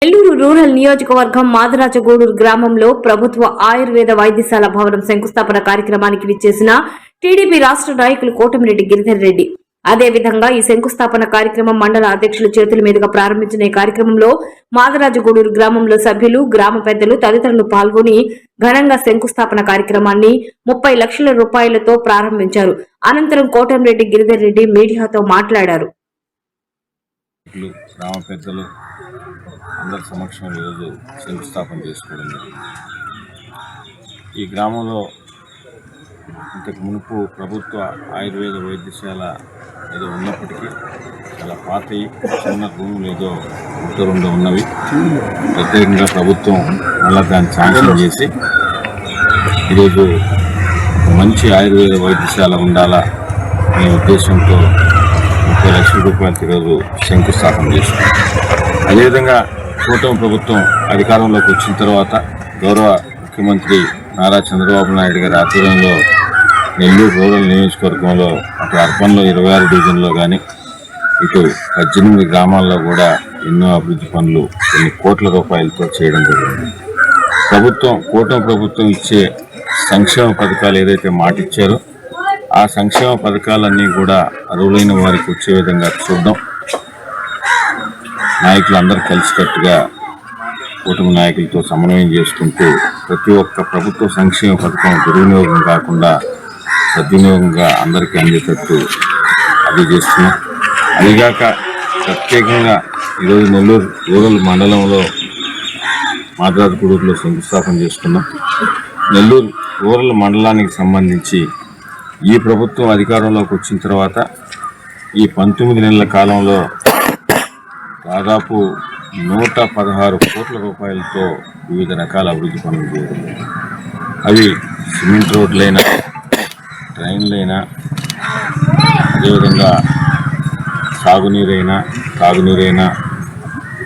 Nellore rural నియోజకవర్గం మాదరాజగూడూరు గ్రామంలో ప్రభుత్వ ఆయుర్వేద వైద్యశాల భవనం శంకుస్థాపన కార్యక్రమానికి విచ్చేసిన టీడీపీ రాష్ట్ర నాయకులు కోటమిరెడ్డి గిరిధర్ రెడ్డి. అదేవిధంగా ఈ శంకుస్థాపన కార్యక్రమం మండల అధ్యక్షుల చేతుల మీదుగా ప్రారంభించిన ఈ కార్యక్రమంలో మాదరాజగూడూరు గ్రామంలో సభ్యులు, గ్రామ పెద్దలు తదితరులు పాల్గొని ఘనంగా శంకుస్థాపన కార్యక్రమాన్ని 30 లక్షల రూపాయలతో ప్రారంభించారు. అనంతరం కోటమిరెడ్డి గిరిధర్ రెడ్డి మీడియాతో మాట్లాడారు. గ్రామ పెద్దలు అందరి సమక్షంలో ఈరోజు శంకుస్థాపన చేసుకోవడం జరిగింది. ఈ గ్రామంలో ఇంతకు మునుపు ప్రభుత్వ ఆయుర్వేద వైద్యశాల ఏదో ఉన్నప్పటికీ చాలా పాతవి చిన్న రూములు ఏదో రెండు ఉన్నవి. ప్రత్యేకంగా ప్రభుత్వం మళ్ళా దాన్ని శాంక్షన్ చేసి ఈరోజు మంచి ఆయుర్వేద వైద్యశాల ఉండాలా అనే ఉద్దేశంతో 30 లక్షల రూపాయలకి ఈరోజు శంకుస్థాపన చేస్తున్నాం. అదేవిధంగా కూటమి ప్రభుత్వం అధికారంలోకి వచ్చిన తర్వాత గౌరవ ముఖ్యమంత్రి నారా చంద్రబాబు నాయుడు గారి ఆధ్వర్యంలో నెల్లూరు రూరల్ నియోజకవర్గంలో అటు అర్బన్లో 26 డివిజన్లో కానీ ఇటు 18 గ్రామాల్లో కూడా ఎన్నో అభివృద్ధి పనులు కొన్ని కోట్ల రూపాయలతో చేయడం జరిగింది. కూటమి ప్రభుత్వం ఇచ్చే సంక్షేమ పథకాలు ఏదైతే మాట ఇచ్చారో ఆ సంక్షేమ పథకాలన్నీ కూడా అర్హులైన వారికి వచ్చే విధంగా చూడడం, నాయకులందరూ కలిసికట్టుగా కూటమి నాయకులతో సమన్వయం చేసుకుంటూ ప్రతి ఒక్క ప్రభుత్వ సంక్షేమ పథకం దుర్వినియోగం కాకుండా సద్వినియోగంగా అందరికీ అందేటట్టు అది చేస్తున్నాం. అదిగాక ప్రత్యేకంగా ఈరోజు నెల్లూరు రూరల్ మండలంలో మాదరాజగూడూరులో శంకుస్థాపన చేసుకున్నాం. నెల్లూరు రూరల్ మండలానికి సంబంధించి ఈ ప్రభుత్వం అధికారంలోకి వచ్చిన తర్వాత ఈ 19 నెలల కాలంలో దాదాపు 116 కోట్ల రూపాయలతో వివిధ రకాల అభివృద్ధి పనులు చేయడం. అవి సిమెంట్ రోడ్లైనా, ట్రైన్లైనా, అదేవిధంగా సాగునీరైనా, తాగునీరైనా,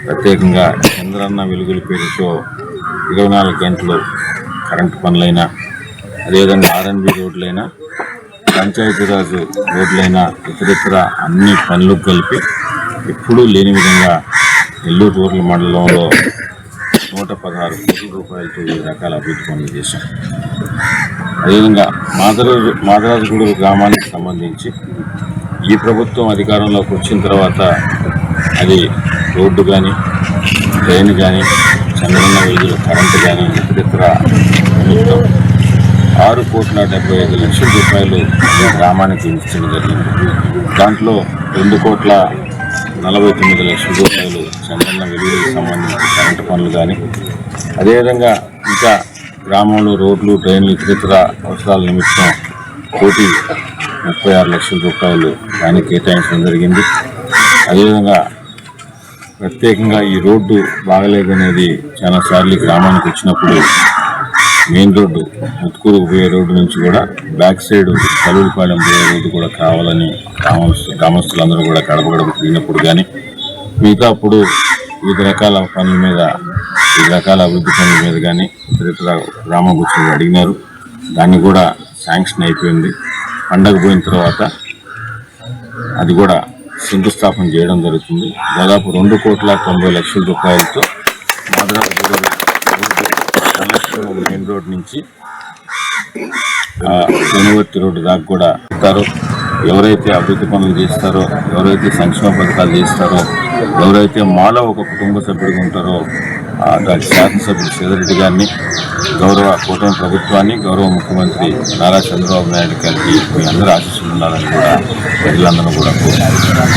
ప్రత్యేకంగా చంద్రన్న వెలుగుల పేరుతో 24 గంటలు కరెంటు పనులైనా, అదేవిధంగా R&B రోడ్లైనా, పంచాయతీరాజు రోడ్లైనా, ఇతరితర అన్ని పనులు కలిపి ఎప్పుడూ లేని విధంగా నెల్లూరు రూరల్ మండలంలో 116 కోట్ల రూపాయలతో వివిధ రకాల అభివృద్ధి పనులు చేశాం. అదేవిధంగా మాదరాజగూడూరు గ్రామానికి సంబంధించి ఈ ప్రభుత్వం అధికారంలోకి వచ్చిన తర్వాత అది రోడ్డు కానీ, ట్రైన్ కానీ, చంద్రన్న వెలుగుల కరెంటు కానీ, ఇతరితర ప్రభుత్వం 6,75 లక్షల రూపాయలు ఈ గ్రామానికి ఇచ్చడం జరిగింది. దాంట్లో 2,49 లక్షల రూపాయలు చంద్రన్న వెలుగులకు సంబంధించి కరెంటు పనులు కానీ, అదేవిధంగా ఇంకా గ్రామంలో రోడ్లు, డ్రైన్లు, ఇతరితర అవసరాల నిమిత్తం 1,36 లక్షల రూపాయలు దానికి కేటాయించడం జరిగింది. అదేవిధంగా ప్రత్యేకంగా ఈ రోడ్డు బాగలేదనేది చాలాసార్లు గ్రామానికి వచ్చినప్పుడు మెయిన్ రోడ్డు ముత్తుకూరుకు పోయే రోడ్డు నుంచి కూడా బ్యాక్ సైడ్ కలుగుపాలెం పోయే రోడ్డు కూడా కావాలని గ్రామస్తులందరూ కూడా గడప తిరిగినప్పుడు కానీ, మిగతా అప్పుడు వివిధ రకాల పనుల మీద, వివిధ రకాల అభివృద్ధి పనుల మీద కానీ ఇతర గ్రామం కూర్చొని అడిగినారు. దాన్ని కూడా శాంక్షన్ అయిపోయింది. పండగ పోయిన తర్వాత అది కూడా శంకుస్థాపన చేయడం జరుగుతుంది. దాదాపు 2,90 లక్షల రూపాయలతో మాదరాజగూడూరు మెయిన్ రోడ్ నుంచి యూనివర్సిటీ రోడ్డు దాకా కూడా ఇస్తారు. ఎవరైతే అభివృద్ధి పనులు చేస్తారో, ఎవరైతే సంక్షేమ పథకాలు చేస్తారో, ఎవరైతే మాలో ఒక కుటుంబ సభ్యుడిగా ఉంటారో దాని శాసనసభ్యుడు శ్రీధర్రెడ్డి గారిని, గౌరవ కూటమి ప్రభుత్వాన్ని, గౌరవ ముఖ్యమంత్రి నారా చంద్రబాబు నాయుడు గారికి మీ అందరూ ఆశీస్సులు ఉండాలని కూడా ప్రజలందరూ కూడా కోరుకుంటున్నారు.